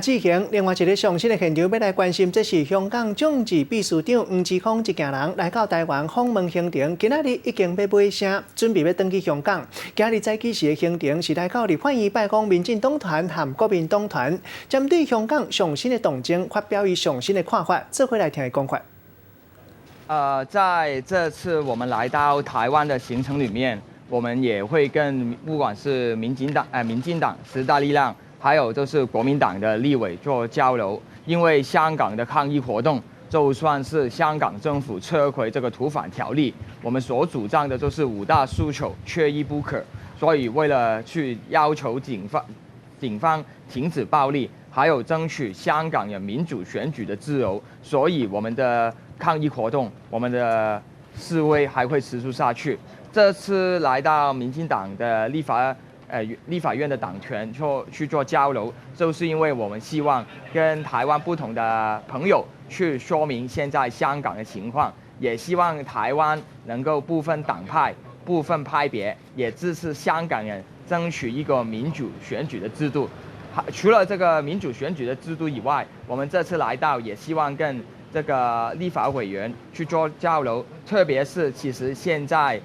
志行，另外一个上新的现场要来关心，这是香港政治秘书长黄之锋一行人来到台湾访问行程，今仔日已经要尾声，准备要登去香港。今日早起时的行程是来到立法院拜访民进党团和国民党团，针对香港上新的动静，发表伊上新的看法，这回来听伊讲法。在这次我们来到台湾的行程里面，我们也会跟不管是民进党、时代力量。 还有就是国民党的立委做交流，因为香港的抗议活动，就算是香港政府撤回这个逃犯条例，我们所主张的就是5大诉求缺一不可。所以为了去要求警方停止暴力，还有争取香港人民主选举的自由，所以我们的抗议活动、我们的示威还会持续下去。这次来到民进党的立法院的党权去做交流，就是因为我们希望跟台湾不同的朋友去说明现在香港的情况，也希望台湾能够不分党派、不分派别，也支持香港人争取一个民主选举的制度。除了这个民主选举的制度以外，我们这次来到也希望跟这个立法委员去做交流，特别是其实现在。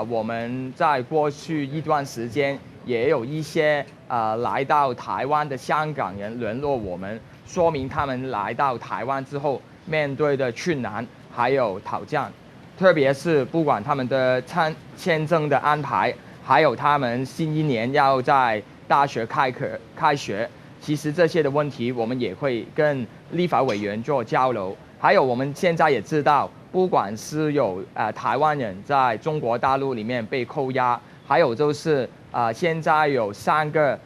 我们在过去一段时间也有一些来到台湾的香港人联络我们，说明他们来到台湾之后面对的困难还有挑战，特别是不管他们的签证的安排，还有他们新一年要在大学开学，其实这些的问题我们也会跟立法委员做交流，还有我们现在也知道。 不管是有台湾人在中国大陆里面被扣押，还有就是现在有3个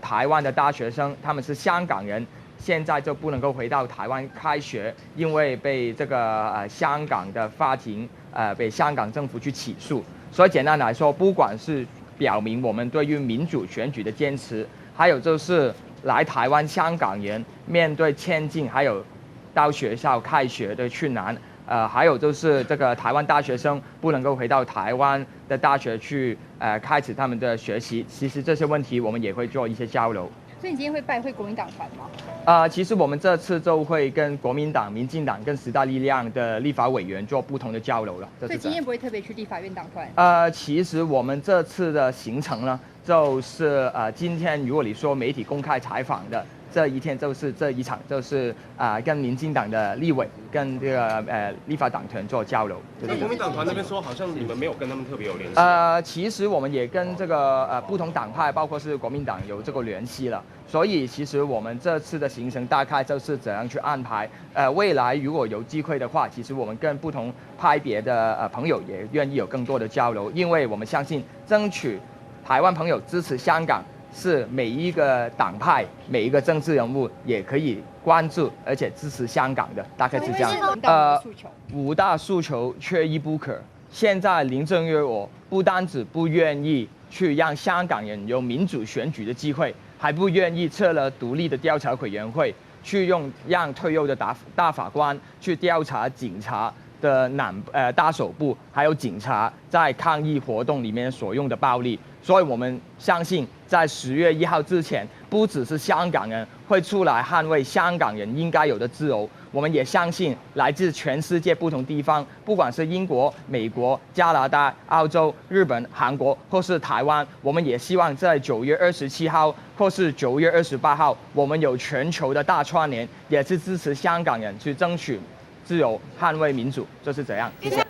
台湾的大学生，他们是香港人，现在就不能够回到台湾开学，因为被这个香港的法庭被香港政府去起诉。所以简单来说，不管是表明我们对于民主选举的坚持，还有就是来台湾香港人面对签证还有到学校开学的困难。 还有就是这个台湾大学生不能够回到台湾的大学去开始他们的学习，其实这些问题我们也会做一些交流。所以你今天会拜会国民党团吗？其实我们这次就会跟国民党、民进党跟时代力量的立法委员做不同的交流了。所以今天不会特别去立法院党团？其实我们这次的行程呢，就是今天如果你说媒体公开采访的。 这一天就是这一场，就是跟民进党的立委跟这个立法党团做交流。那国民党团那边说，好像你们没有跟他们特别有联系。其实我们也跟这个不同党派，包括是国民党有这个联系了。所以其实我们这次的行程大概就是怎样去安排。未来如果有机会的话，其实我们跟不同派别的朋友也愿意有更多的交流，因为我们相信争取台湾朋友支持香港。 是每一个党派、每一个政治人物也可以关注，而且支持香港的，大概是这样。5大诉求缺一不可。现在林郑月娥不单止不愿意去让香港人有民主选举的机会，还不愿意设了独立的调查委员会，去让退休的大法官去调查警察的大手部，还有警察在抗议活动里面所用的暴力。 所以我们相信，在10月1号之前，不只是香港人会出来捍卫香港人应该有的自由，我们也相信来自全世界不同地方，不管是英国、美国、加拿大、澳洲、日本、韩国，或是台湾，我们也希望在9月27号或是9月28号，我们有全球的大串联，也是支持香港人去争取自由、捍卫民主，就是这样。谢谢。